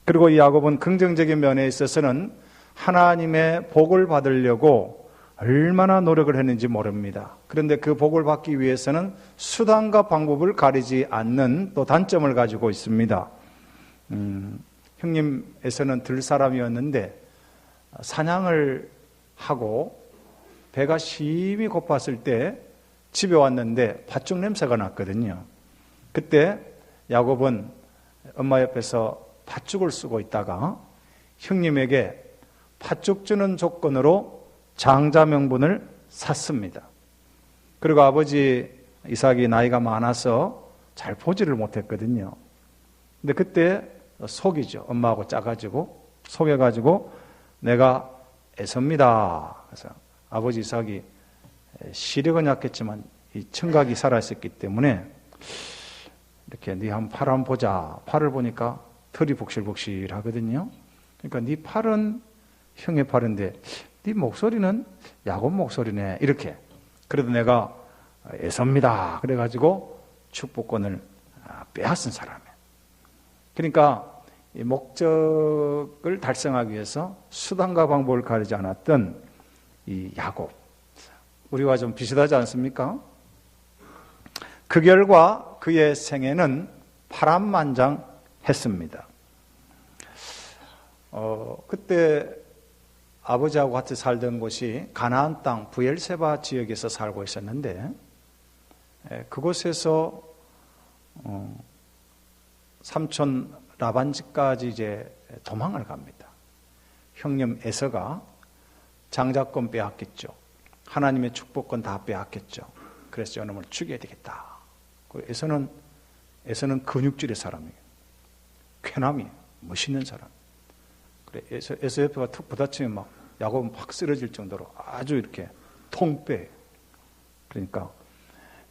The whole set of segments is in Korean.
그리고 이 야곱은 긍정적인 면에 있어서는 하나님의 복을 받으려고 얼마나 노력을 했는지 모릅니다. 그런데 그 복을 받기 위해서는 수단과 방법을 가리지 않는 또 단점을 가지고 있습니다. 형님에서는 들 사람이었는데 사냥을 하고 배가 심히 고팠을 때 집에 왔는데 팥죽 냄새가 났거든요. 그때 야곱은 엄마 옆에서 팥죽을 쓰고 있다가 형님에게 팥죽 주는 조건으로 장자 명분을 샀습니다. 그리고 아버지 이삭이 나이가 많아서 잘 보지를 못했거든요. 근데 그때 속이죠. 엄마하고 짜가지고 속여가지고 내가 애섭니다. 그래서 아버지 이삭이 시력은 약했지만 이 청각이 살아있었기 때문에 이렇게 네 한번 팔 한번 보자. 팔을 보니까 털이 복실복실하거든요. 그러니까 네 팔은 형의 팔인데 네 목소리는 야곱 목소리네. 이렇게. 그래도 내가 애섭니다. 그래가지고 축복권을 빼앗은 사람이에요. 그러니까 이 목적을 달성하기 위해서 수단과 방법을 가리지 않았던 이 야곱. 우리와 좀 비슷하지 않습니까? 그 결과 그의 생애는 파란만장했습니다. 그때 아버지하고 같이 살던 곳이 가나안 땅 브엘세바 지역에서 살고 있었는데 그곳에서 삼촌 라반 집까지 이제 도망을 갑니다. 형님 에서가 장자권 빼앗겼죠. 하나님의 축복권 다 빼앗겼죠. 그래서 저놈을 죽여야 되겠다. 에서는 근육질의 사람이에요. 쾌남이에요. 멋있는 사람. 그래 에서 옆에가 툭 부딪히면 막 야곱은 팍 쓰러질 정도로 아주 이렇게 통빼. 그러니까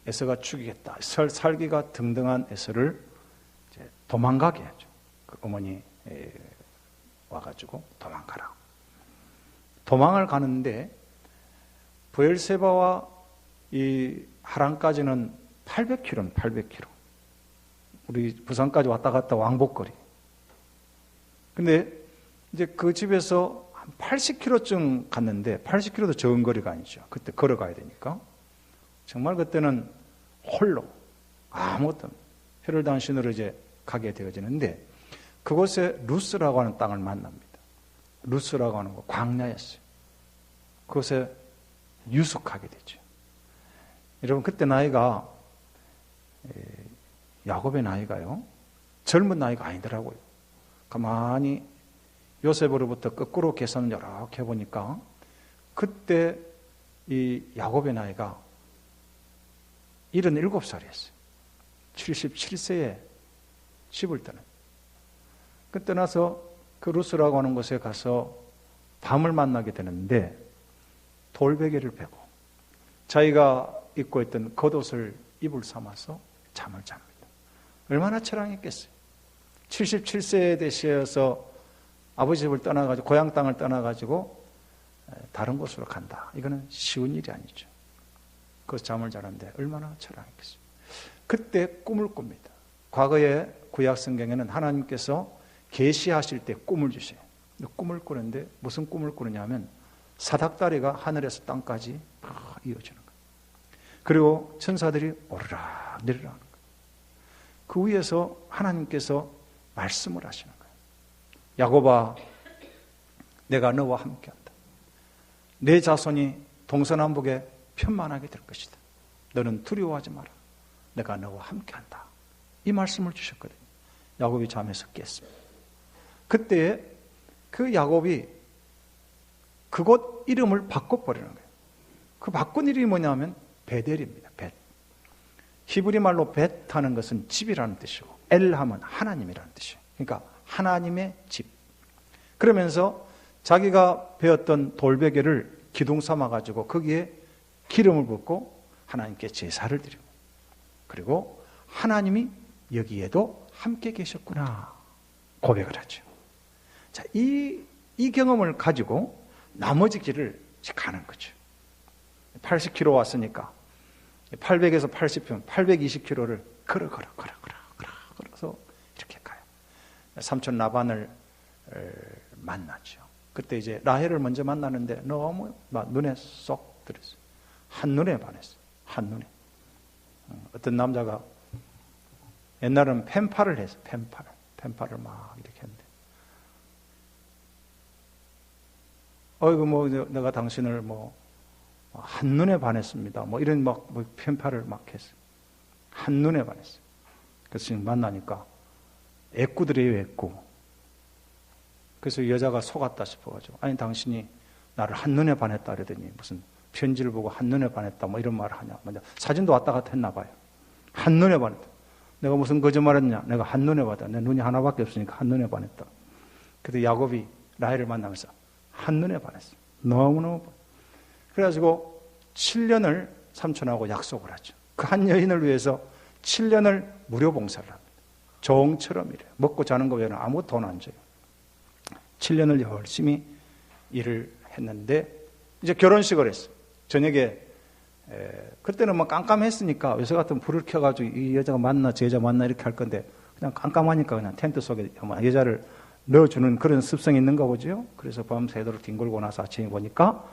에서가 죽이겠다. 살기가 등등한 에서를 이제 도망가게 하죠. 그 어머니 와가지고 도망가라. 도망을 가는데 브엘세바와 이 하란까지는 800km는 800km. 우리 부산까지 왔다 갔다 왕복거리. 근데 이제 그 집에서 한 80km쯤 갔는데 80km도 적은 거리가 아니죠. 그때 걸어가야 되니까. 정말 그때는 홀로 아무것도 혈혈단신으로 이제 가게 되어지는데 그곳에 루스라고 하는 땅을 만납니다. 루스라고 하는 거 광야였어요. 그곳에 유숙하게 되죠. 여러분 그때 나이가 야곱의 나이가요 젊은 나이가 아니더라고요. 가만히 요셉으로부터 거꾸로 계산을 이렇게 해보니까 그때 이 야곱의 나이가 77살이었어요. 77세에 집을 떠난. 그 떠나서 그 루스라고 하는 곳에 가서 밤을 만나게 되는데 돌베개를 베고 자기가 입고 있던 겉옷을 이불 삼아서 잠을 잡니다. 얼마나 처량했겠어요. 77세에 되셔서 아버지 집을 떠나가지고 고향 땅을 떠나가지고 다른 곳으로 간다. 이거는 쉬운 일이 아니죠. 그래서 잠을 자는데 얼마나 처량했겠어요. 그때 꿈을 꿉니다. 과거의 구약 성경에는 하나님께서 계시하실 때 꿈을 주세요. 꿈을 꾸는데 무슨 꿈을 꾸느냐면 사닥다리가 하늘에서 땅까지 이어지는 거예요. 그리고 천사들이 오르락 내리락 하는 거예요. 그 위에서 하나님께서 말씀을 하시는 거예요. 야곱아, 내가 너와 함께한다. 내 자손이 동서남북에 편만하게 될 것이다. 너는 두려워하지 마라. 내가 너와 함께한다. 이 말씀을 주셨거든요. 야곱이 잠에서 깼습니다. 그때 그 야곱이 그곳 이름을 바꿔버리는 거예요. 그 바꾼 이름이 뭐냐면 베델입니다. 벳. 히브리 말로 벳하는 것은 집이라는 뜻이고 엘하면 하나님이라는 뜻이에요. 그러니까 하나님의 집. 그러면서 자기가 베었던 돌베개를 기둥 삼아가지고 거기에 기름을 붓고 하나님께 제사를 드리고 그리고 하나님이 여기에도 함께 계셨구나 고백을 하죠. 자, 이 경험을 가지고 나머지 길을 가는 거죠. 80km 왔으니까 800에서 80편 820km를 걸어서 이렇게 가요. 삼촌 라반을 만나죠. 그때 이제 라헬을 먼저 만나는데 너무 막 눈에 쏙 들었어요. 한눈에 반했어요. 한눈에. 어떤 남자가 옛날에는 펜팔을 했어요. 펜팔을 막 이렇게 했는데, 어이구 뭐 내가 당신을 뭐 한눈에 반했습니다. 뭐 이런 막 펜팔을 막 했어요. 한눈에 반했어요. 그래서 지금 만나니까 애꾸들이에요, 애꾸. 그래서 여자가 속았다 싶어가지고, 아니 당신이 나를 한눈에 반했다 그러더니 무슨 편지를 보고 한눈에 반했다 뭐 이런 말을 하냐. 먼저 사진도 왔다 갔다 했나 봐요. 한눈에 반했다. 내가 무슨 거짓말했냐. 내가 한눈에 봤다. 내 눈이 하나밖에 없으니까 한눈에 반했다. 그래서 야곱이 라헬을 만나면서 한눈에 반했어요. 너무너무. 그래가지고 7년을 삼촌하고 약속을 하죠. 그 한 여인을 위해서 7년을 무료 봉사를 합니다. 종처럼 일해요. 먹고 자는 거 외에는 아무 돈 안 줘요. 7년을 열심히 일을 했는데 이제 결혼식을 했어요. 저녁에 그때는 뭐 깜깜했으니까 요새 같으면 불을 켜가지고 이 여자가 만나 저 여자 만나 이렇게 할 건데 그냥 깜깜하니까 그냥 텐트 속에 여자를 넣어주는 그런 습성이 있는가 보죠. 그래서 밤새도록 뒹굴고 나서 아침에 보니까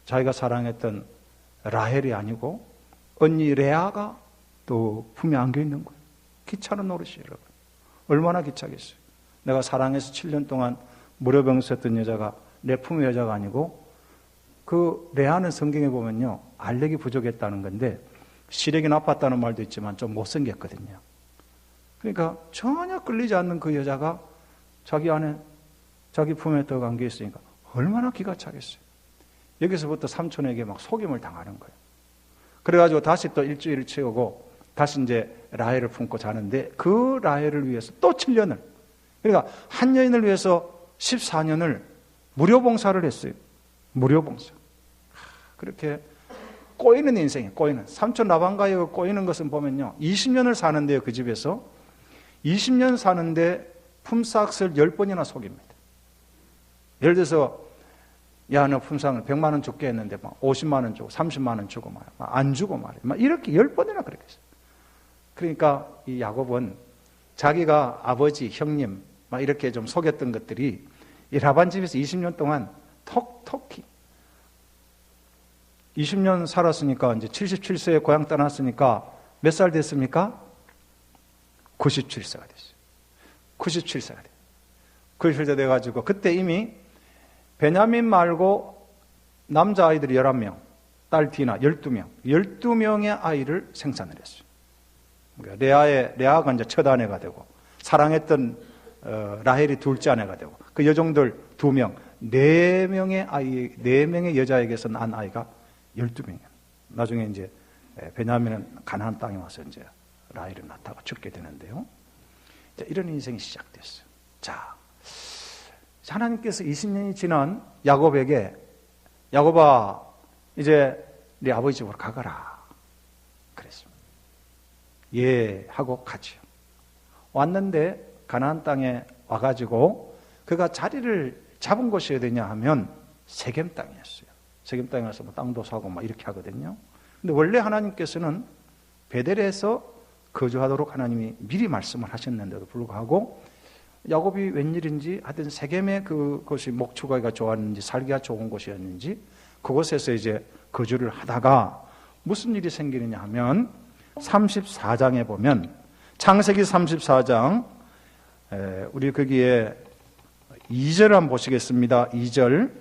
자기가 사랑했던 라헬이 아니고 언니 레아가 또 품에 안겨 있는 거예요. 귀찮은 노릇이 여러분. 얼마나 귀찮겠어요. 내가 사랑해서 7년 동안 무료병수였던 여자가 내 품의 여자가 아니고, 그 레아는 성경에 보면요 알렉이 부족했다는 건데 시력이 나빴다는 말도 있지만 좀 못생겼거든요. 그러니까 전혀 끌리지 않는 그 여자가 자기 안에 자기 품에 더 안겨 있으니까 얼마나 기가 차겠어요. 여기서부터 삼촌에게 막 속임을 당하는 거예요. 그래가지고 다시 또 일주일을 채우고 다시 이제 라헬을 품고 자는데 그 라헬을 위해서 또 7년을, 그러니까 한 여인을 위해서 14년을 무료 봉사를 했어요. 무료 봉사. 그렇게 꼬이는 인생이에요. 꼬이는. 삼촌 라반가에 꼬이는 것은 보면요 20년을 사는데요. 그 집에서 20년 사는데 품삯을 10번이나 속입니다. 예를 들어서 야, 너 품삯을 100만 원 줄게 했는데 막 50만 원 주고 30만 원 주고 안 주고 말이에요. 막 이렇게 10번이나 그렇게 했어요. 그러니까 이 야곱은 자기가 아버지, 형님 막 이렇게 좀 속였던 것들이 이 라반 집에서 20년 동안 톡톡히 20년 살았으니까 이제 77세에 고향 떠났으니까 몇 살 됐습니까? 97세가 됐어요. 97세가 돼요. 97세 돼가지고 그때 이미 베냐민 말고 남자아이들이 11명, 딸 디나 12명, 12명의 아이를 생산을 했어요. 그러니까 레아가 이제 첫 아내가 되고, 사랑했던 라헬이 둘째 아내가 되고, 그 여종들 2명, 4명의 여자에게서 난 아이가 12명이에요. 나중에 이제 베냐민은 가나안 땅에 와서 이제 라헬을 낳다가 죽게 되는데요. 이런 인생이 시작됐어요. 자, 하나님께서 20년이 지난 야곱에게, 야곱아, 이제 네 아버지 집으로 가거라 그랬습니다. 예 하고 가죠. 왔는데 가나안 땅에 와가지고 그가 자리를 잡은 곳이 어디냐 하면 세겜 땅이었어요. 세겜 땅에 가서 뭐 땅도 사고 막 이렇게 하거든요. 근데 원래 하나님께서는 베델에서 거주하도록 하나님이 미리 말씀을 하셨는데도 불구하고 야곱이 웬일인지 하여튼 세겜의 그것이 목축하기가 좋았는지 살기가 좋은 곳이었는지 그곳에서 이제 거주를 하다가 무슨 일이 생기느냐 하면 34장에 보면, 창세기 34장 우리 거기에 2절을 한번 보시겠습니다. 2절을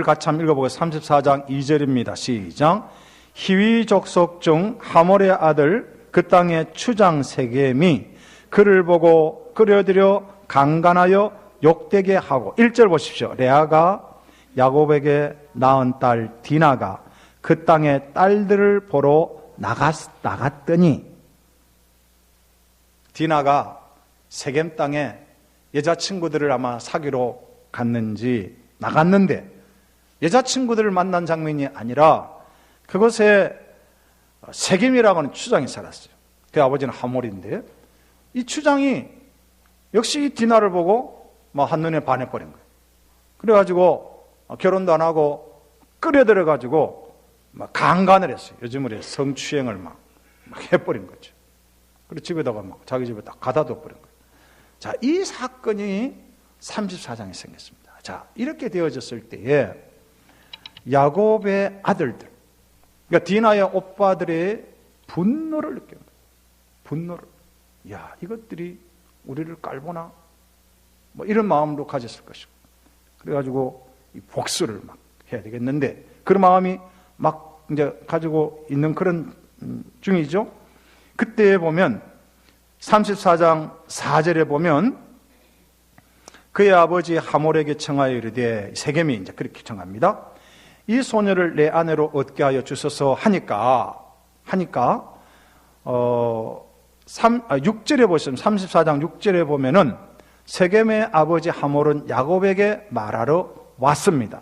같이 한번 읽어보고 34장 2절입니다. 시작. 히위 족속 중 하몰의 아들 그 땅의 추장 세겜이 그를 보고 끌어들여 강간하여 욕되게 하고, 1절 보십시오. 레아가 야곱에게 낳은 딸 디나가 그 땅의 딸들을 보러 나갔더니, 디나가 세겜 땅에 여자친구들을 아마 사귀러 갔는지 나갔는데 여자친구들을 만난 장면이 아니라 그곳에 세겜이라고 하는 추장이 살았어요. 그 아버지는 하몰인데 이 추장이 역시 이 디나를 보고 막 한눈에 반해버린 거예요. 그래가지고 결혼도 안 하고 끌어들여가지고 막 강간을 했어요. 요즘으로 성추행을 막 해버린 거죠. 그리고 집에다가 막 자기 집에 딱 가다 둬버린 거예요. 자, 이 사건이 34장에 생겼습니다. 자, 이렇게 되어졌을 때에 야곱의 아들들, 그러니까 디나의 오빠들의 분노를 느낍니다. 분노를. 야, 이것들이 우리를 깔보나? 뭐 이런 마음으로 가졌을 것이고. 그래가지고 이 복수를 막 해야 되겠는데, 그런 마음이 막 이제 가지고 있는 그런 중이죠. 그때 보면 34장 4절에 보면 그의 아버지 하몰에게 청하여 이르되, 세겜이 이제 그렇게 청합니다. 이 소녀를 내 아내로 얻게 하여 주소서 하니까 6절에 보시면 34장 6절에 보면은 세겜의 아버지 하몰은 야곱에게 말하러 왔습니다.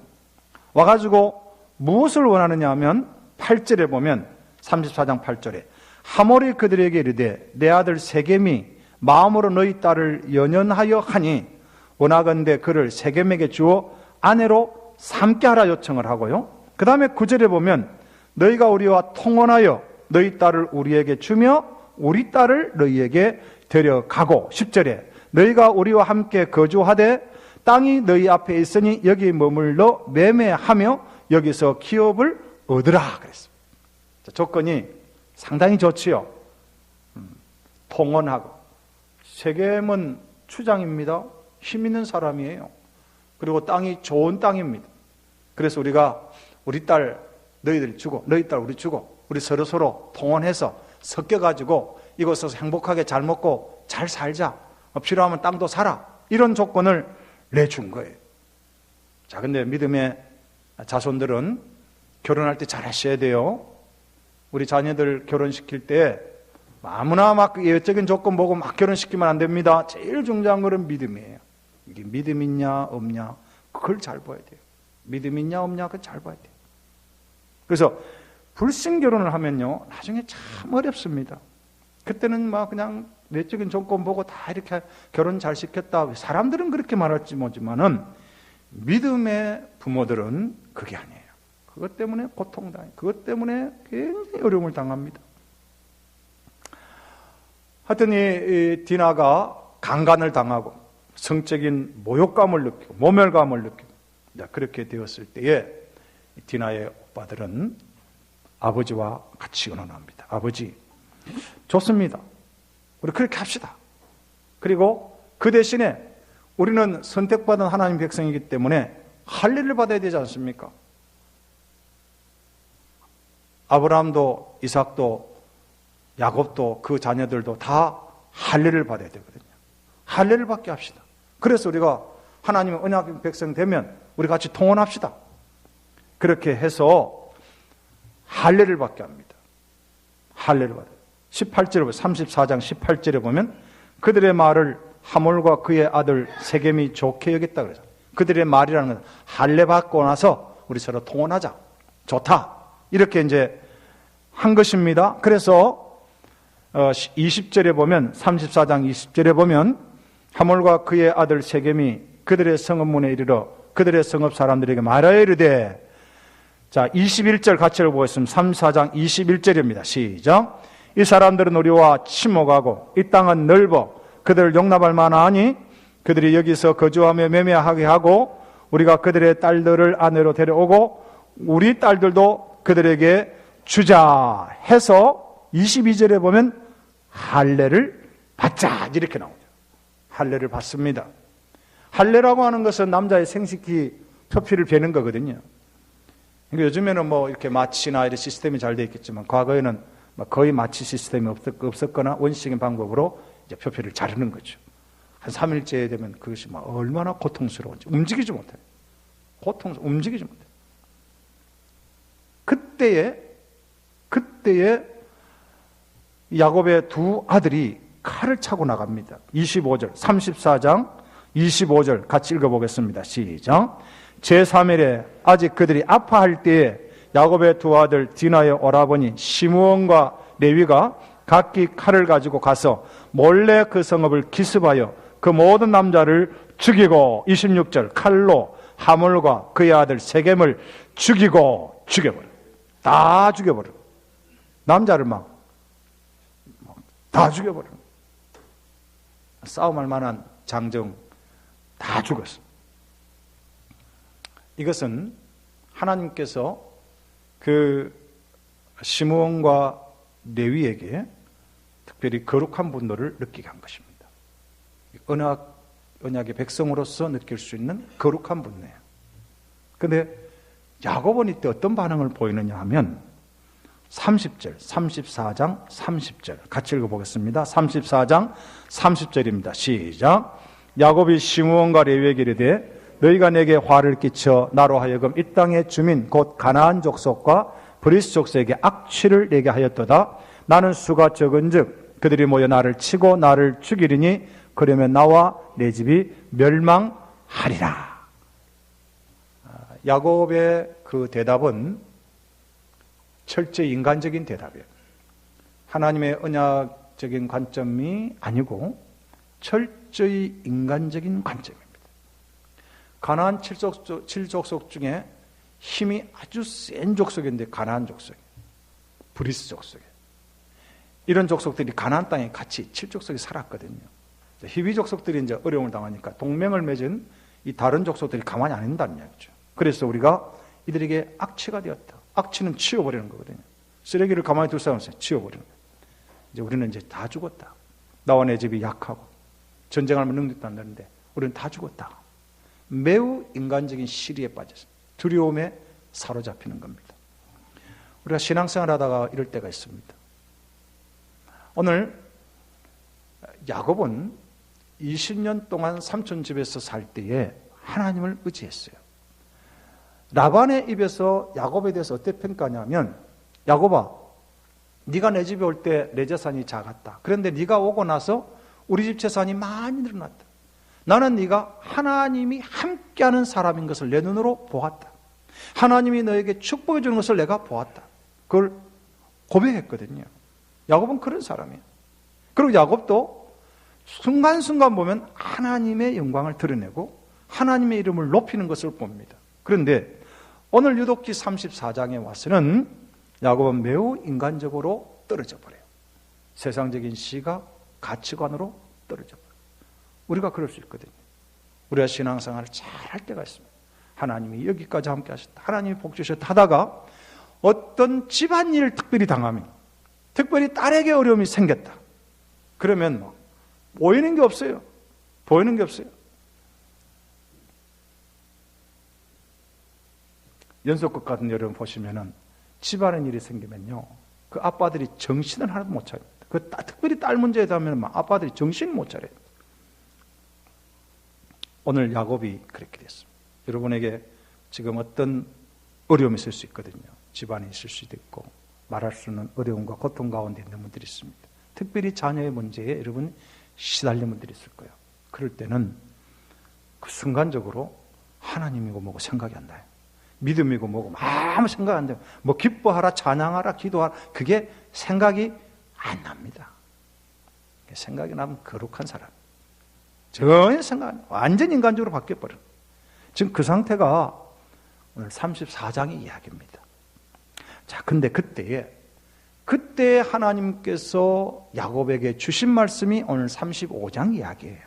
와가지고 무엇을 원하느냐 하면 8절에 보면 34장 8절에 하몰이 그들에게 이르되 내 아들 세겜이 마음으로 너희 딸을 연연하여 하니 원하건대 그를 세겜에게 주어 아내로 삼게 하라 요청을 하고요. 그 다음에 9절에 보면 너희가 우리와 통혼하여 너희 딸을 우리에게 주며 우리 딸을 너희에게 데려가고, 10절에 너희가 우리와 함께 거주하되 땅이 너희 앞에 있으니 여기 머물러 매매하며 여기서 기업을 얻으라 그랬습니다. 조건이 상당히 좋지요. 통혼하고. 세겜은 추장입니다. 힘 있는 사람이에요. 그리고 땅이 좋은 땅입니다. 그래서 우리가 우리 딸 너희들 주고 너희 딸 우리 주고 우리 서로 통혼해서 섞여가지고 이곳에서 행복하게 잘 먹고 잘 살자. 필요하면 땅도 사라. 이런 조건을 내준 거예요. 자, 근데 믿음의 자손들은 결혼할 때 잘 하셔야 돼요. 우리 자녀들 결혼시킬 때 아무나 막 예외적인 조건 보고 막 결혼시키면 안 됩니다. 제일 중요한 것은 믿음이에요. 이게 믿음 있냐 없냐 그걸 잘 봐야 돼요. 믿음 있냐 없냐 그걸 잘 봐야 돼요. 그래서 불신 결혼을 하면요 나중에 참 어렵습니다. 그때는 막 그냥 내적인 조건 보고 다 이렇게 결혼 잘 시켰다. 사람들은 그렇게 말할지 모르지만은 믿음의 부모들은 그게 아니에요. 그것 때문에 고통당해요. 그것 때문에 굉장히 어려움을 당합니다. 하여튼 이 디나가 강간을 당하고 성적인 모욕감을 느끼고 모멸감을 느끼고 그렇게 되었을 때에 디나의 오빠들은 아버지와 같이 의논합니다. 아버지, 좋습니다. 우리 그렇게 합시다. 그리고 그 대신에 우리는 선택받은 하나님 백성이기 때문에 할례를 받아야 되지 않습니까? 아브라함도 이삭도 야곱도 그 자녀들도 다 할례를 받아야 되거든요. 할례를 받게 합시다. 그래서 우리가 하나님의 언약 백성 되면 우리 같이 통혼합시다. 그렇게 해서 할례를 받게 합니다. 할례를 받아요. 18절에 34장 18절에 보면 그들의 말을 하몰과 그의 아들 세겜이 좋게 여겼다 그래서 그들의 말이라는 것은 할례 받고 나서 우리 서로 통혼하자. 좋다. 이렇게 이제 한 것입니다. 그래서 20절에 보면 34장 20절에 보면 하몰과 그의 아들 세겜이 그들의 성읍문에 이르러 그들의 성읍 사람들에게 말하여 이르되, 자 21절 같이 읽어보겠습니다. 34장 21절입니다. 시작. 이 사람들은 우리와 친목하고 이 땅은 넓어 그들을 용납할 만하니 그들이 여기서 거주하며 매매하게 하고 우리가 그들의 딸들을 아내로 데려오고 우리 딸들도 그들에게 주자 해서 22절에 보면 할례를 받자 이렇게 나오죠. 할례를 받습니다. 할례라고 하는 것은 남자의 생식기 표피를 베는 거거든요. 그러니까 요즘에는 뭐 이렇게 마취나 이런 시스템이 잘 되어 있겠지만 과거에는 거의 마취 시스템이 없었거나 원시적인 방법으로 이제 표피를 자르는 거죠. 한 3일째 되면 그것이 막 얼마나 고통스러운지 움직이지 못해요. 움직이지 못해요. 그때에 야곱의 두 아들이 칼을 차고 나갑니다. 25절, 34장 25절 같이 읽어보겠습니다. 시작. 제3일에 아직 그들이 아파할 때에 야곱의 두 아들 디나의 오라버니 시므온과 레위가 각기 칼을 가지고 가서 몰래 그 성읍을 기습하여 그 모든 남자를 죽이고 26절 칼로 하몰과 그의 아들 세겜을 죽이고 죽여버려. 다 죽여버려. 남자를 막 다 죽여버려. 싸움할 만한 장정 다 죽었어. 이것은 하나님께서 그 시므온과 레위에게 특별히 거룩한 분노를 느끼게 한 것입니다. 언약의 백성으로서 느낄 수 있는 거룩한 분노예요. 그런데 야곱은 이때 어떤 반응을 보이느냐 하면 30절, 34장 30절 같이 읽어보겠습니다. 34장 30절입니다. 시작. 야곱이 시므온과 레위에게 이르되 너희가 내게 화를 끼쳐 나로 하여금 이 땅의 주민 곧 가나안 족속과 브리스 족속에게 악취를 내게 하였도다. 나는 수가 적은즉 그들이 모여 나를 치고 나를 죽이리니 그러면 나와 내 집이 멸망하리라. 야곱의 그 대답은 철저히 인간적인 대답이에요. 하나님의 언약적인 관점이 아니고 철저히 인간적인 관점입니다. 가나안 7족속 중에 힘이 아주 센 족속인데 가나안 족속, 브리스 족속, 이런 족속들이 가나안 땅에 같이 7족속이 살았거든요. 히위 족속들이 이제 어려움을 당하니까 동맹을 맺은 이 다른 족속들이 가만히 안 있는다는 이야기죠. 그래서 우리가 이들에게 악취가 되었다. 악취는 치워버리는 거거든요. 쓰레기를 가만히 둘 사람 없어요. 치워버리는 거예요. 이제 우리는 이제 다 죽었다. 나와 내 집이 약하고 전쟁하면 능력도 안 되는데 우리는 다 죽었다. 매우 인간적인 시리에 빠져서 두려움에 사로잡히는 겁니다. 우리가 신앙생활 하다가 이럴 때가 있습니다. 오늘 야곱은 20년 동안 삼촌 집에서 살 때에 하나님을 의지했어요. 라반의 입에서 야곱에 대해서 어떻게 평가하냐면, 야곱아, 네가 내 집에 올 때 내 재산이 작았다. 그런데 네가 오고 나서 우리 집 재산이 많이 늘어났다. 나는 네가 하나님이 함께하는 사람인 것을 내 눈으로 보았다. 하나님이 너에게 축복해 주는 것을 내가 보았다. 그걸 고백했거든요. 야곱은 그런 사람이에요. 그리고 야곱도 순간순간 보면 하나님의 영광을 드러내고 하나님의 이름을 높이는 것을 봅니다. 그런데 오늘 유독기 34장에 와서는 야곱은 매우 인간적으로 떨어져 버려요. 세상적인 시각, 가치관으로 떨어져 버려요. 우리가 그럴 수 있거든요. 우리가 신앙생활을 잘 할 때가 있습니다. 하나님이 여기까지 함께 하셨다. 하나님이 복 주셨다 하다가 어떤 집안일을 특별히 당하면, 특별히 딸에게 어려움이 생겼다. 그러면 뭐 보이는 게 없어요. 보이는 게 없어요. 연속극 같은 여러분 보시면은 집안에 일이 생기면요, 그 아빠들이 정신을 하나도 못 차립니다. 특별히 딸 문제에 대하면 아빠들이 정신을 못 차려요. 오늘 야곱이 그렇게 됐습니다. 여러분에게 지금 어떤 어려움이 있을 수 있거든요. 집안에 있을 수도 있고 말할 수 없는 어려움과 고통 가운데 있는 분들이 있습니다. 특별히 자녀의 문제에 여러분 시달린 분들이 있을 거예요. 그럴 때는 그 순간적으로 하나님이고 뭐고 생각이 안 나요. 믿음이고 뭐고 아무 생각 안 돼요. 뭐 기뻐하라, 찬양하라, 기도하라, 그게 생각이 안 납니다. 생각이 나면 거룩한 사람, 전혀 생각 안 나요. 완전 인간적으로 바뀌어버려요. 지금 그 상태가 오늘 34장의 이야기입니다. 자, 근데 그때 하나님께서 야곱에게 주신 말씀이 오늘 35장 이야기예요.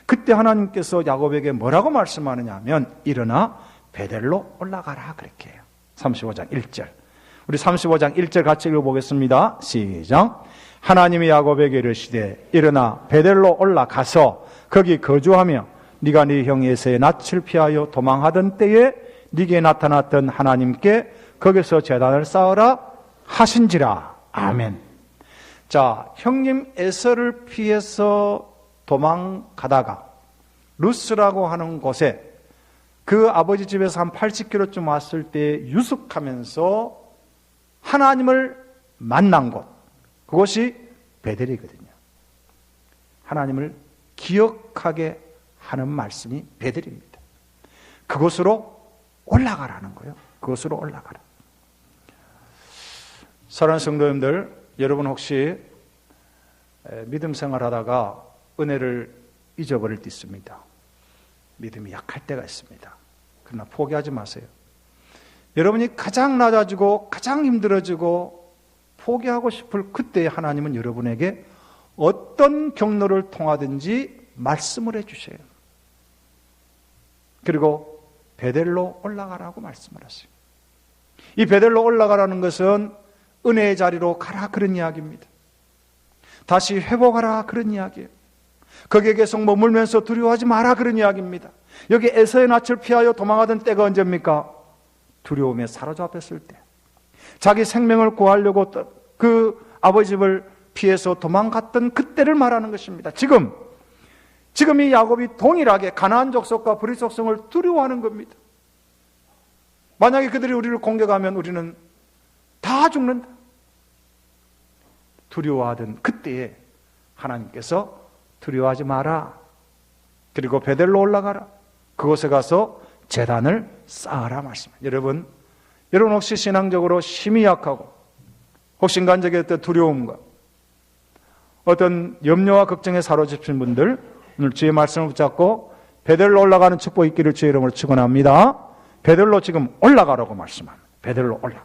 그때 하나님께서 야곱에게 뭐라고 말씀하느냐 하면, 일어나 베델로 올라가라, 그렇게 해요. 35장 1절. 우리 35장 1절 같이 읽어보겠습니다. 시작. 하나님이 야곱에게 이르시되 일어나 베델로 올라가서 거기 거주하며 네가 네 형 에서의 낯을 피하여 도망하던 때에 네게 나타났던 하나님께 거기서 제단을 쌓으라 하신지라. 아멘. 자, 형님 에서를 피해서 도망가다가 루스라고 하는 곳에 그 아버지 집에서 한 80km쯤 왔을 때 유숙하면서 하나님을 만난 곳, 그것이 베델이거든요. 하나님을 기억하게 하는 말씀이 베델입니다. 그곳으로 올라가라는 거예요. 그곳으로 올라가라. 사랑하는 성도님들, 여러분 혹시 믿음 생활하다가 은혜를 잊어버릴 때 있습니다. 믿음이 약할 때가 있습니다. 그러나 포기하지 마세요. 여러분이 가장 낮아지고 가장 힘들어지고 포기하고 싶을 그때 하나님은 여러분에게 어떤 경로를 통하든지 말씀을 해주세요. 그리고 베델로 올라가라고 말씀을 하세요. 이 베델로 올라가라는 것은 은혜의 자리로 가라 그런 이야기입니다. 다시 회복하라 그런 이야기예요. 거기에 계속 머물면서 두려워하지 마라 그런 이야기입니다. 여기 에서의 낯을 피하여 도망하던 때가 언제입니까? 두려움에 사로잡혔을 때. 자기 생명을 구하려고 그 아버지 집을 피해서 도망갔던 그때를 말하는 것입니다. 지금 이 야곱이 동일하게 가나안 족속과 브릿 족속을 두려워하는 겁니다. 만약에 그들이 우리를 공격하면 우리는 다 죽는다. 두려워하던 그때에 하나님께서 두려워하지 마라. 그리고 베델로 올라가라. 그곳에 가서 제단을 쌓아라 말씀입니다. 여러분 혹시 신앙적으로 심히 약하고 혹시 인간적인 어떤 두려움과 어떤 염려와 걱정에 사로잡힌 분들, 오늘 주의 말씀을 붙잡고 베델로 올라가는 축복 있기를 주의 이름으로 축원합니다. 베델로 지금 올라가라고 말씀합니다. 베델로 올라가.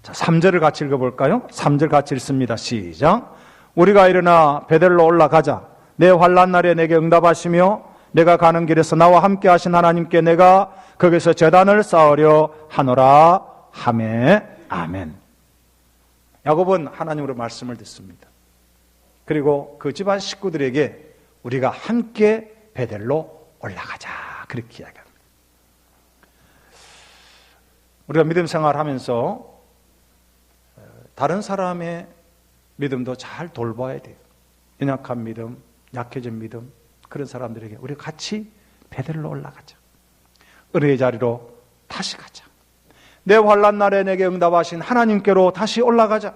자, 3절을 같이 읽어볼까요? 3절 같이 읽습니다. 시작. 우리가 일어나 베델로 올라가자. 내 환난 날에 내게 응답하시며 내가 가는 길에서 나와 함께 하신 하나님께 내가 거기서 제단을 쌓으려 하노라 하매. 아멘. 야곱은 하나님으로 말씀을 듣습니다. 그리고 그 집안 식구들에게 우리가 함께 베델로 올라가자 그렇게 이야기합니다. 우리가 믿음 생활하면서 다른 사람의 믿음도 잘 돌봐야 돼요. 연약한 믿음, 약해진 믿음, 그런 사람들에게 우리 같이 베델로 올라가자. 은혜의 자리로 다시 가자. 내 환난 날에 내게 응답하신 하나님께로 다시 올라가자.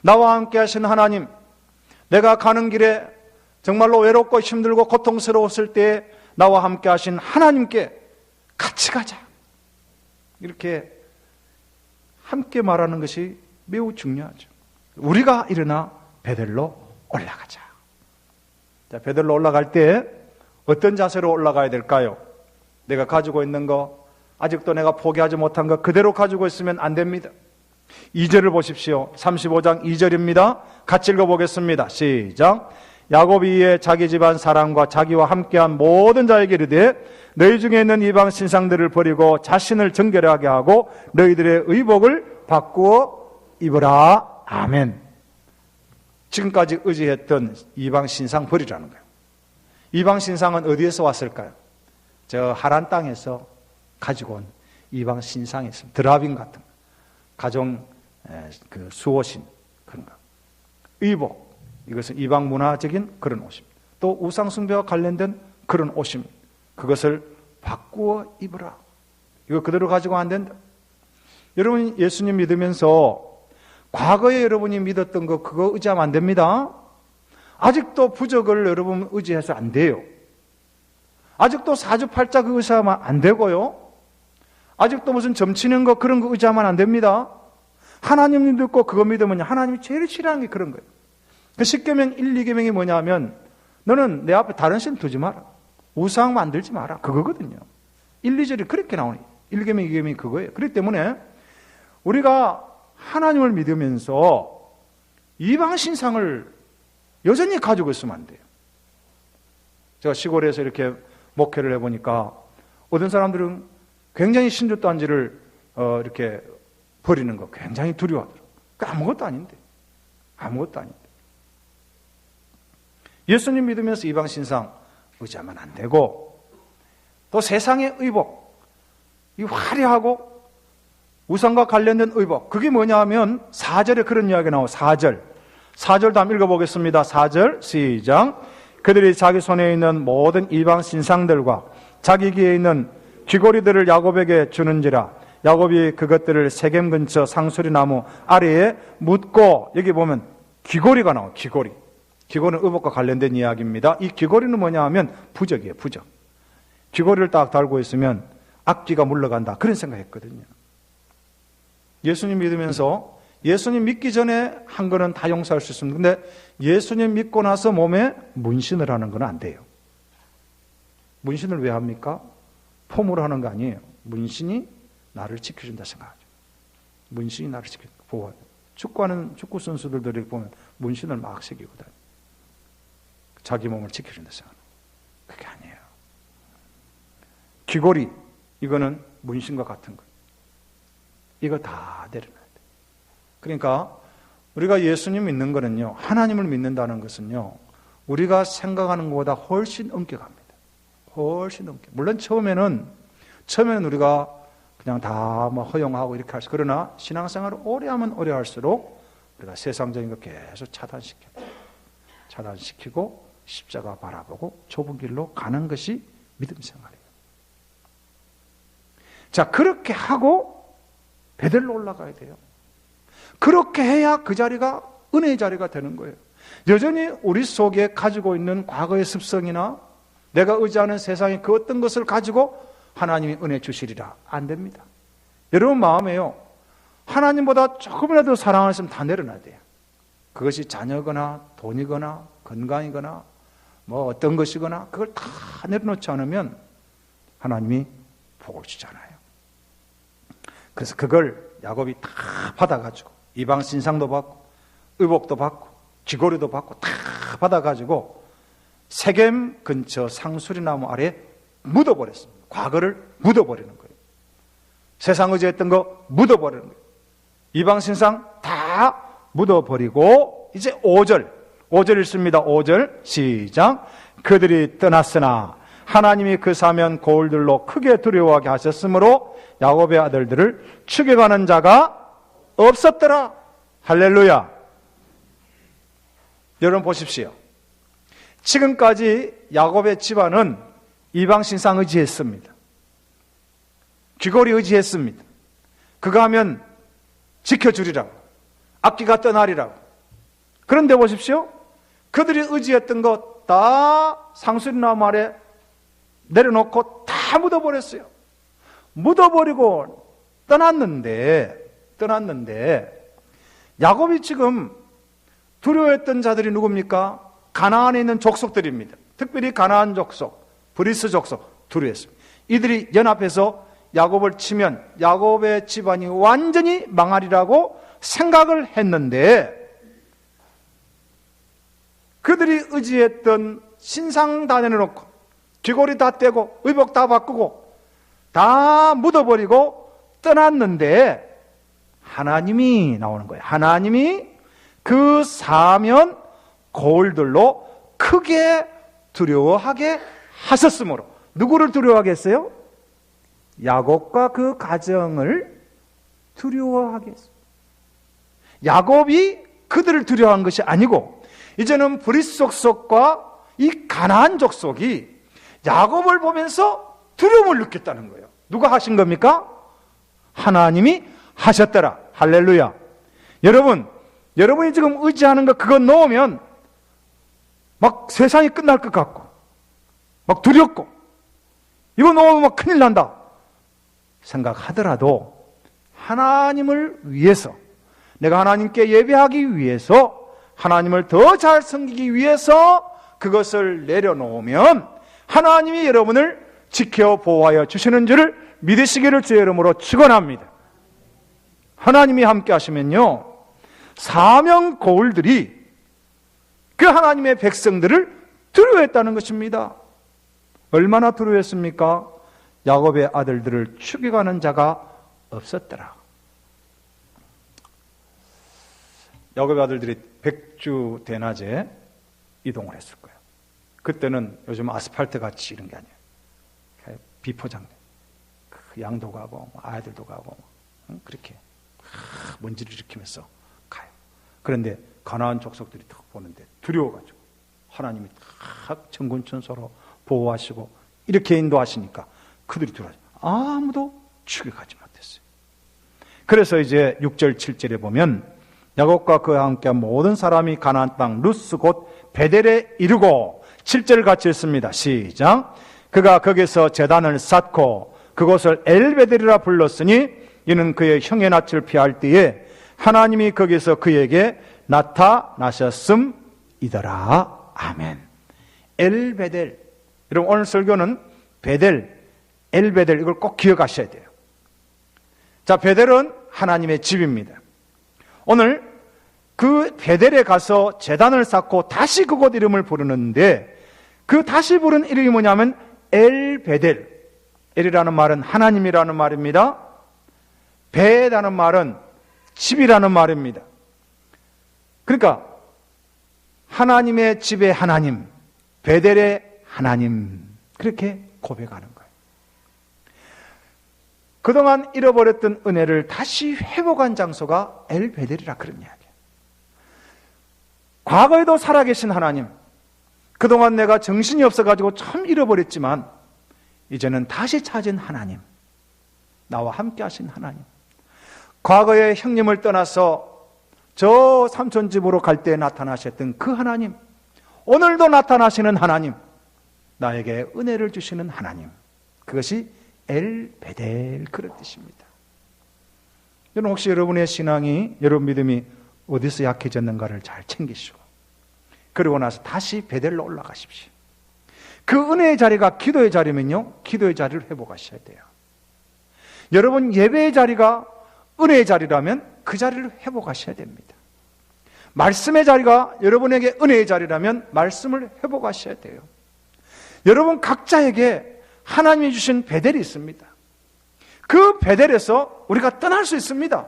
나와 함께 하신 하나님, 내가 가는 길에 정말로 외롭고 힘들고 고통스러웠을 때 나와 함께 하신 하나님께 같이 가자. 이렇게 함께 말하는 것이 매우 중요하죠. 우리가 일어나 베델로 올라가자. 자, 베델로 올라갈 때 어떤 자세로 올라가야 될까요? 내가 가지고 있는 거, 아직도 내가 포기하지 못한 거 그대로 가지고 있으면 안 됩니다. 2절을 보십시오. 35장 2절입니다. 같이 읽어보겠습니다. 시작. 야곱이 이에 자기 집안 사람과 자기와 함께한 모든 자에게 이르되 너희 중에 있는 이방 신상들을 버리고 자신을 정결하게 하고 너희들의 의복을 바꾸어 입으라. 아멘. 지금까지 의지했던 이방 신상 버리라는 거예요. 이방 신상은 어디에서 왔을까요? 저 하란 땅에서 가지고 온 이방 신상이 있습니다. 드라빔 같은 거. 가정 그 수호신 그런 거. 의복. 이것은 이방 문화적인 그런 옷입니다. 또 우상숭배와 관련된 그런 옷입니다. 그것을 바꾸어 입으라. 이거 그대로 가지고 안 된다. 여러분 예수님 믿으면서 과거에 여러분이 믿었던 거 그거 의지하면 안 됩니다. 아직도 부적을 여러분 의지해서 안 돼요. 아직도 사주팔자 그거 의지하면 안 되고요. 아직도 무슨 점치는 거 그런 거 의지하면 안 됩니다. 하나님 믿고 그거 믿으면 하나님이 제일 싫어하는 게 그런 거예요. 그 십계명 1, 2계명이 뭐냐면 너는 내 앞에 다른 신 두지 마라. 우상 만들지 마라. 그거거든요. 1, 2절이 그렇게 나오니 1계명, 2계명이 그거예요. 그렇기 때문에 우리가 하나님을 믿으면서 이방 신상을 여전히 가지고 있으면 안 돼요. 제가 시골에서 이렇게 목회를 해보니까 어떤 사람들은 굉장히 신주단지를 이렇게 버리는 거 굉장히 두려워하더라고요. 아무것도 아닌데. 아무것도 아닌데. 예수님 믿으면서 이방 신상 의지하면 안 되고 또 세상의 의복, 이 화려하고 우상과 관련된 의복, 그게 뭐냐 하면 4절에 그런 이야기가 나와요. 4절도 한번 읽어보겠습니다. 4절 시작. 그들이 자기 손에 있는 모든 이방 신상들과 자기 귀에 있는 귀고리들을 야곱에게 주는지라. 야곱이 그것들을 세겜 근처 상수리 나무 아래에 묻고, 여기 보면 귀고리가 나와요. 귀고리는 의복과 관련된 이야기입니다. 이 귀고리는 뭐냐 하면 부적이에요. 부적. 귀고리를 딱 달고 있으면 악귀가 물러간다, 그런 생각했거든요. 예수님 믿으면서 예수님 믿기 전에 한 거는 다 용서할 수 있습니다. 근데 예수님 믿고 나서 몸에 문신을 하는 건 안 돼요. 문신을 왜 합니까? 폼으로 하는 거 아니에요. 문신이 나를 지켜준다 생각하죠. 문신이 나를 지켜준다. 보호하죠. 축구하는 축구 선수들도 이렇게 보면 문신을 막 새기거든. 자기 몸을 지켜준다 생각하는. 그게 아니에요. 귀걸이, 이거는 문신과 같은 거. 이거 다 내려놔야 돼. 그러니까 우리가 예수님 믿는 거는요, 하나님을 믿는다는 것은요, 우리가 생각하는 것보다 훨씬 엄격합니다. 훨씬 엄격. 물론 처음에는 우리가 그냥 다 뭐 허용하고 이렇게 할 수, 그러나 신앙생활을 오래 하면 오래 할수록 우리가 세상적인 거 계속 차단시키고 십자가 바라보고 좁은 길로 가는 것이 믿음 생활이에요. 자, 그렇게 하고 베델로 올라가야 돼요. 그렇게 해야 그 자리가 은혜의 자리가 되는 거예요. 여전히 우리 속에 가지고 있는 과거의 습성이나 내가 의지하는 세상의 그 어떤 것을 가지고 하나님이 은혜 주시리라. 안 됩니다. 여러분 마음에요, 하나님보다 조금이라도 사랑하시면 다 내려놔야 돼요. 그것이 자녀거나 돈이거나 건강이거나 뭐 어떤 것이거나 그걸 다 내려놓지 않으면 하나님이 복을 주잖아요. 그래서 그걸 야곱이 다 받아가지고 이방 신상도 받고 의복도 받고 귀걸이도 받고 다 받아가지고 세겜 근처 상수리나무 아래 묻어버렸습니다. 과거를 묻어버리는 거예요. 세상 의지했던 거 묻어버리는 거예요. 이방 신상 다 묻어버리고 이제 5절 읽습니다. 5절 시작. 그들이 떠났으나 하나님이 그 사면 거울들로 크게 두려워하게 하셨으므로 야곱의 아들들을 추격하는 자가 없었더라. 할렐루야. 여러분 보십시오. 지금까지 야곱의 집안은 이방 신상 의지했습니다. 귀걸이 의지했습니다. 그거 하면 지켜주리라고, 악기가 떠나리라고. 그런데 보십시오. 그들이 의지했던 것 다 상수리나무 아래 내려놓고 다 묻어버렸어요. 묻어버리고 떠났는데 야곱이 지금 두려워했던 자들이 누굽니까? 가나안에 있는 족속들입니다. 특별히 가나안 족속, 브리스 족속 두려워했습니다. 이들이 연합해서 야곱을 치면 야곱의 집안이 완전히 망하리라고 생각을 했는데, 그들이 의지했던 신상 다 내려놓고 귀걸이 다 떼고 의복 다 바꾸고 다 묻어버리고 떠났는데 하나님이 나오는 거예요. 하나님이 그 사면 거울들로 크게 두려워하게 하셨으므로. 누구를 두려워하게 했어요? 야곱과 그 가정을 두려워하게 했어요. 야곱이 그들을 두려워한 것이 아니고 이제는 브리스 족속과 이 가나안 족속이 야곱을 보면서 두려움을 느꼈다는 거예요. 누가 하신 겁니까? 하나님이 하셨더라. 할렐루야. 여러분이 지금 의지하는 거 그거 놓으면 막 세상이 끝날 것 같고 막 두렵고 이거 놓으면 막 큰일 난다 생각하더라도 하나님을 위해서, 내가 하나님께 예배하기 위해서, 하나님을 더 잘 섬기기 위해서 그것을 내려놓으면 하나님이 여러분을 지켜 보호하여 주시는 줄을 믿으시기를 주의 이름으로 축원합니다. 하나님이 함께 하시면요, 사명 거울들이 그 하나님의 백성들을 두려워했다는 것입니다. 얼마나 두려워했습니까? 야곱의 아들들을 추격하는 자가 없었더라. 야곱의 아들들이 백주 대낮에 이동을 했을 거예요. 그때는 요즘 아스팔트 같이 이런 게 아니에요. 비포장돼. 양도 가고 아이들도 가고 그렇게 먼지를 일으키면서 가요. 그런데 가나안 족속들이 딱 보는데 두려워가지고 하나님이 딱 천군천사로 보호하시고 이렇게 인도하시니까 그들이 두려워하죠. 아무도 추격하지 못했어요. 그래서 이제 6절 7절에 보면 야곱과 그와 함께한 모든 사람이 가나안 땅 루스 곧 베델에 이르고, 7절 같이 읽습니다. 시작. 그가 거기서 제단을 쌓고 그곳을 엘베델이라 불렀으니 이는 그의 형의 낯을 피할 때에 하나님이 거기서 그에게 나타나셨음이더라. 아멘. 엘베델. 여러분 오늘 설교는 베델, 엘베델 이걸 꼭 기억하셔야 돼요. 자, 베델은 하나님의 집입니다. 오늘 그 베델에 가서 제단을 쌓고 다시 그곳 이름을 부르는데, 그 다시 부른 이름이 뭐냐면 엘 베델. 엘이라는 말은 하나님이라는 말입니다. 베라는 말은 집이라는 말입니다. 그러니까 하나님의 집의 하나님, 베델의 하나님, 그렇게 고백하는 거예요. 그동안 잃어버렸던 은혜를 다시 회복한 장소가 엘 베델이라 그런 이야기예요. 과거에도 살아계신 하나님, 그동안 내가 정신이 없어가지고 참 잃어버렸지만 이제는 다시 찾은 하나님, 나와 함께 하신 하나님, 과거에 형님을 떠나서 저 삼촌 집으로 갈 때 나타나셨던 그 하나님, 오늘도 나타나시는 하나님, 나에게 은혜를 주시는 하나님, 그것이 엘 베델, 그런 뜻입니다. 여러분, 혹시 여러분의 신앙이, 여러분 믿음이 어디서 약해졌는가를 잘 챙기시고, 그리고 나서 다시 베델로 올라가십시오. 그 은혜의 자리가 기도의 자리면요, 기도의 자리를 회복하셔야 돼요. 여러분 예배의 자리가 은혜의 자리라면 그 자리를 회복하셔야 됩니다. 말씀의 자리가 여러분에게 은혜의 자리라면 말씀을 회복하셔야 돼요. 여러분 각자에게 하나님이 주신 베델이 있습니다. 그 베델에서 우리가 떠날 수 있습니다.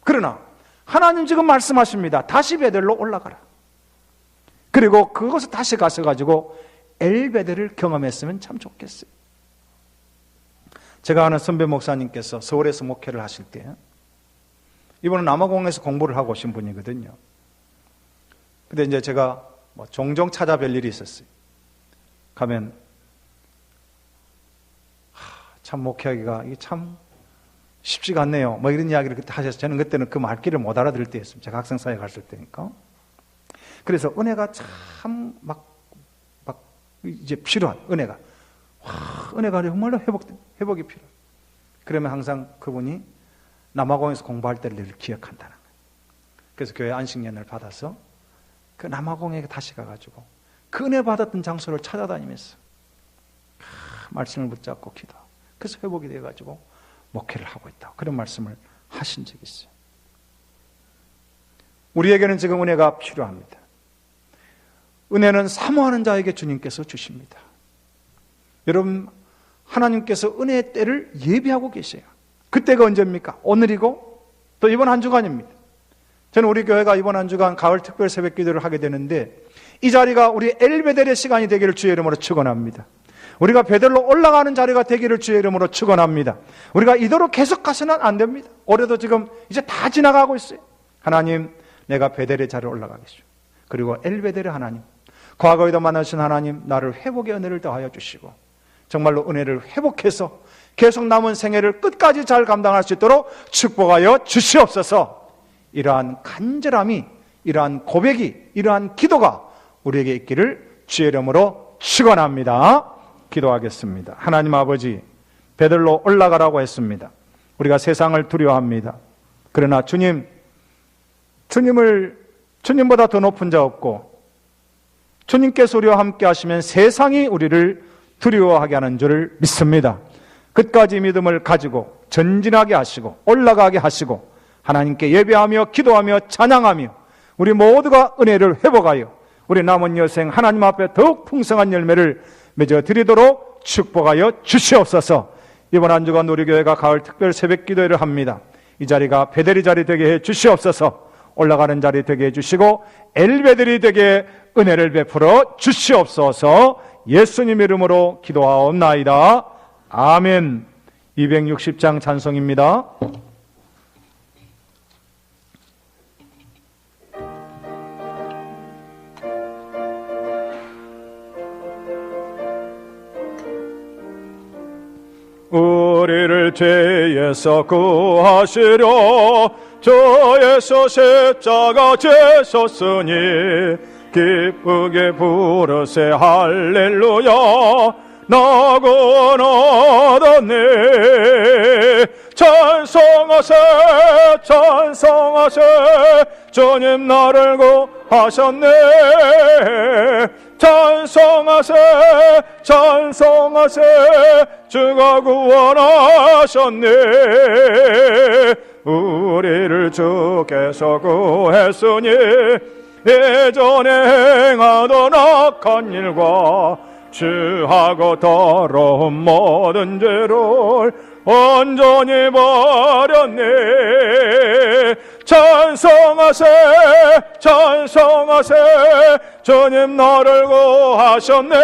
그러나 하나님 지금 말씀하십니다. 다시 베델로 올라가라. 그리고 그것을 다시 가셔가지고 엘 베델을 경험했으면 참 좋겠어요. 제가 아는 선배 목사님께서 서울에서 목회를 하실 때, 이분은 남아공에서 공부를 하고 오신 분이거든요. 근데 이제 제가 종종 찾아뵐 일이 있었어요. 가면 참 목회하기가 이게 참 쉽지가 않네요, 이런 이야기를 그때 하셔서, 저는 그때는 그 말귀를 못 알아들을 때였습니다. 제가 학생사회 갔을 때니까. 그래서 은혜가 참 이제 필요한 은혜가, 은혜가 정말로 회복이 필요해. 그러면 항상 그분이 남아공에서 공부할 때를 늘 기억한다는 거예요. 그래서 교회 안식년을 받아서 그 남아공에 다시 가가지고 그 은혜 받았던 장소를 찾아다니면서 말씀을 붙잡고 기도하고, 그래서 회복이 돼가지고 목회를 하고 있다, 그런 말씀을 하신 적이 있어요. 우리에게는 지금 은혜가 필요합니다. 은혜는 사모하는 자에게 주님께서 주십니다. 여러분, 하나님께서 은혜의 때를 예비하고 계세요. 그때가 언제입니까? 오늘이고 또 이번 한 주간입니다. 저는 우리 교회가 이번 한 주간 가을 특별 새벽 기도를 하게 되는데, 이 자리가 우리 엘 베델의 시간이 되기를 주의 이름으로 축원합니다. 우리가 베델로 올라가는 자리가 되기를 주의 이름으로 축원합니다. 우리가 이대로 계속 가서는 안 됩니다. 올해도 지금 이제 다 지나가고 있어요. 하나님, 내가 베델의 자리에 올라가겠소. 그리고 엘 베델의 하나님, 과거에도 만나신 하나님, 나를 회복의 은혜를 더하여 주시고 정말로 은혜를 회복해서 계속 남은 생애를 끝까지 잘 감당할 수 있도록 축복하여 주시옵소서. 이러한 간절함이, 이러한 고백이, 이러한 기도가 우리에게 있기를 주의 이름으로 축원합니다. 기도하겠습니다. 하나님 아버지, 베델로 올라가라고 했습니다. 우리가 세상을 두려워합니다. 그러나 주님보다 더 높은 자 없고, 주님께서 우리와 함께 하시면 세상이 우리를 두려워하게 하는 줄을 믿습니다. 끝까지 믿음을 가지고 전진하게 하시고 올라가게 하시고 하나님께 예배하며 기도하며 찬양하며 우리 모두가 은혜를 회복하여 우리 남은 여생 하나님 앞에 더욱 풍성한 열매를 맺어 드리도록 축복하여 주시옵소서. 이번 한 주간 우리 교회가 가을 특별 새벽 기도회를 합니다. 이 자리가 베델의 자리 되게 해 주시옵소서. 올라가는 자리 되게 해주시고 엘베델이 되게 은혜를 베풀어 주시옵소서. 예수님 이름으로 기도하옵나이다. 아멘. 260장 찬송입니다. 우리를 죄에서 구하시려 저에서 십자가 지셨으니 기쁘게 부르세 할렐루야. 낙원 얻었네. 찬송하세 찬송하세 주님 나를 구하셨네. 찬송하세 찬송하세 주가 구원하셨네. 우리를 주께서 구했으니 예전에 행하던 악한 일과 취하고 더러운 모든 죄를 온전히 버렸네. 찬송하세 찬송하세 주님 나를 구하셨네.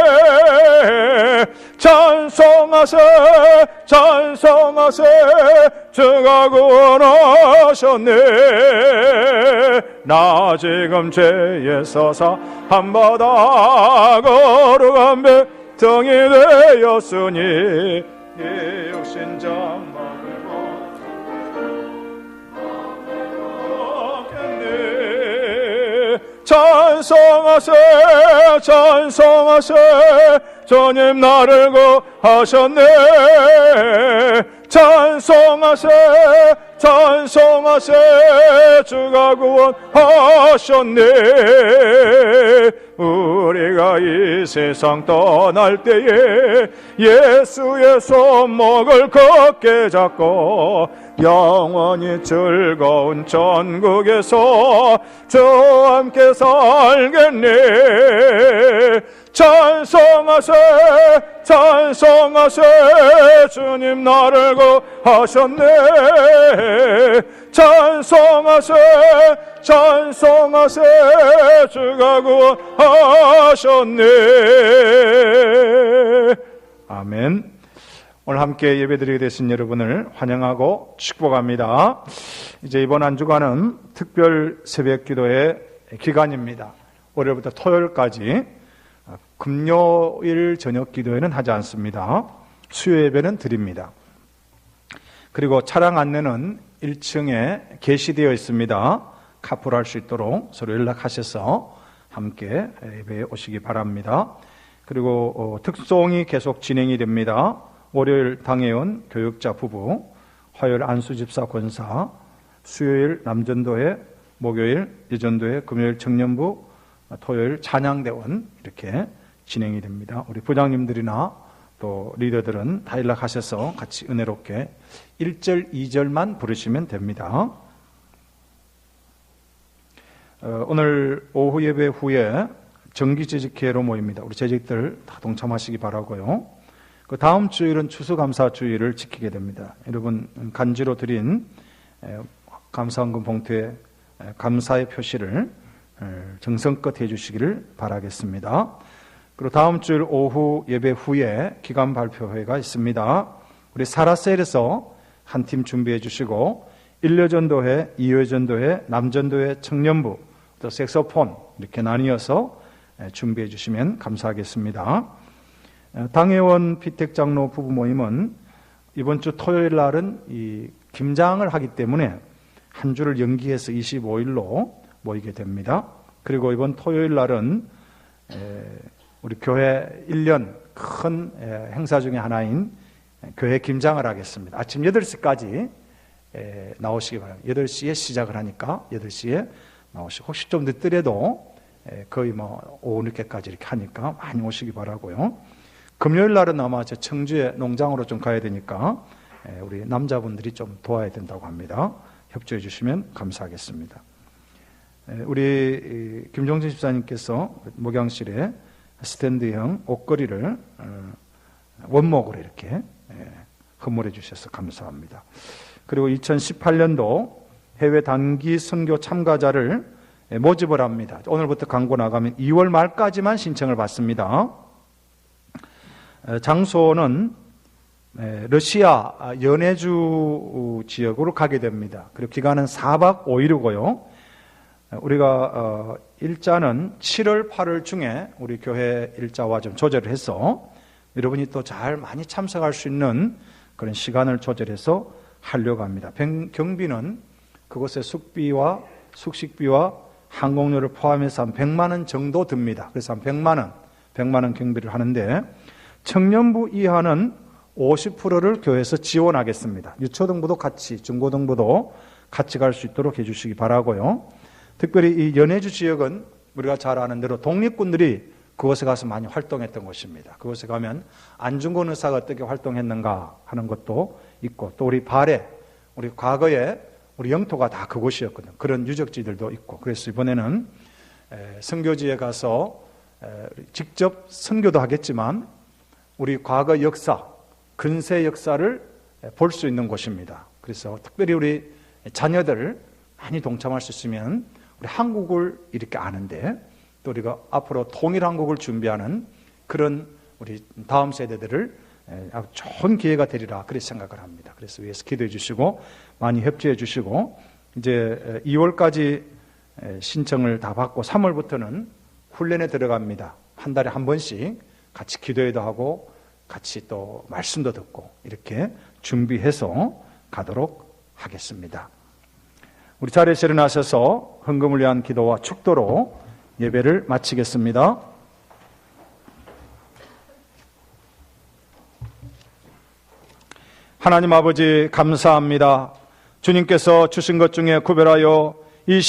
찬송하세 찬송하세 주가 구원하셨네. 나 지금 죄에서 사함 받아 거룩한 백성이 되었으니 이 육신 장막을 벗겠네. 찬송하세 찬송하세 주님 나를 구하셨네. 찬송하세 찬송하세 주가 구원하셨네. 우리가 이 세상 떠날 때에 예수의 손목을 굳게 잡고 영원히 즐거운 천국에서 저와 함께 살겠네. 찬송하세 찬송하세 주님 나를 구하셨네. 찬송하세 찬송하세 주가 구하셨네. 아멘. 오늘 함께 예배드리게 되신 여러분을 환영하고 축복합니다. 이제 이번 한 주간은 특별 새벽 기도의 기간입니다. 월요일부터 토요일까지 금요일 저녁 기도회는 하지 않습니다. 수요 예배는 드립니다. 그리고 차량 안내는 1층에 게시되어 있습니다. 카풀할 수 있도록 서로 연락하셔서 함께 예배에 오시기 바랍니다. 그리고 특송이 계속 진행이 됩니다. 월요일 당회원 교육자 부부, 화요일 안수집사 권사, 수요일 남전도회, 목요일 여전도회, 금요일 청년부, 토요일 찬양대원 이렇게 진행이 됩니다. 우리 부장님들이나 또 리더들은 다 연락하셔서 같이 은혜롭게 1절, 2절만 부르시면 됩니다. 오늘 오후 예배 후에 정기재직회로 모입니다. 우리 재직들 다 동참하시기 바라고요. 그 다음 주일은 추수감사 주일을 지키게 됩니다. 여러분 간지로 드린 감사헌금 봉투에 감사의 표시를 정성껏 해주시기를 바라겠습니다. 그리고 다음 주일 오후 예배 후에 기간 발표회가 있습니다. 우리 사라셀에서 한 팀 준비해 주시고 1여전도회, 2여전도회, 남전도회, 청년부, 또 색소폰 이렇게 나뉘어서 준비해 주시면 감사하겠습니다. 당회원 피택장로 부부 모임은 이번 주 토요일 날은 이 김장을 하기 때문에 한 주를 연기해서 25일로 모이게 됩니다. 그리고 이번 토요일 날은 우리 교회 1년 큰 행사 중에 하나인 교회 김장을 하겠습니다. 아침 8시까지 나오시기 바랍니다. 8시에 시작을 하니까 8시에 나오시고 혹시 좀 늦더라도 거의 오후 늦게까지 이렇게 하니까 많이 오시기 바라고요. 금요일 날은 아마 제 청주에 농장으로 좀 가야 되니까 우리 남자분들이 좀 도와야 된다고 합니다. 협조해 주시면 감사하겠습니다. 우리 김종진 집사님께서 목양실에 스탠드형 옷걸이를 원목으로 이렇게 선물해 주셔서 감사합니다. 그리고 2018년도 해외 단기 선교 참가자를 모집을 합니다. 오늘부터 광고 나가면 2월 말까지만 신청을 받습니다. 장소는 러시아 연해주 지역으로 가게 됩니다. 그리고 기간은 4박 5일이고요. 우리가 일자는 7월, 8월 중에 우리 교회 일자와 좀 조절을 해서 여러분이 또 잘 많이 참석할 수 있는 그런 시간을 조절해서 하려고 합니다. 경비는 그곳의 숙비와 숙식비와 항공료를 포함해서 한 100만 원 정도 듭니다. 그래서 한 100만 원 경비를 하는데 청년부 이하는 50%를 교회에서 지원하겠습니다. 유초등부도 같이, 중고등부도 같이 갈 수 있도록 해주시기 바라고요. 특별히 이 연해주 지역은 우리가 잘 아는 대로 독립군들이 그곳에 가서 많이 활동했던 곳입니다. 그곳에 가면 안중근 의사가 어떻게 활동했는가 하는 것도 있고 또 우리 발해, 우리 과거에 우리 영토가 다 그곳이었거든요. 그런 유적지들도 있고. 그래서 이번에는 선교지에 가서 직접 선교도 하겠지만 우리 과거 역사, 근세 역사를 볼 수 있는 곳입니다. 그래서 특별히 우리 자녀들 많이 동참할 수 있으면 우리 한국을 이렇게 아는데 또 우리가 앞으로 통일 한국을 준비하는 그런 우리 다음 세대들을 아주 좋은 기회가 되리라 그렇게 생각을 합니다. 그래서 위해서 기도해 주시고 많이 협조해 주시고 이제 2월까지 신청을 다 받고 3월부터는 훈련에 들어갑니다. 한 달에 한 번씩 같이 기도회도 하고 같이 또 말씀도 듣고 이렇게 준비해서 가도록 하겠습니다. 우리 자리에서 일어나셔서 헌금을 위한 기도와 축도로 예배를 마치겠습니다. 하나님 아버지 감사합니다. 주님께서 주신 것 중에 구별하여 이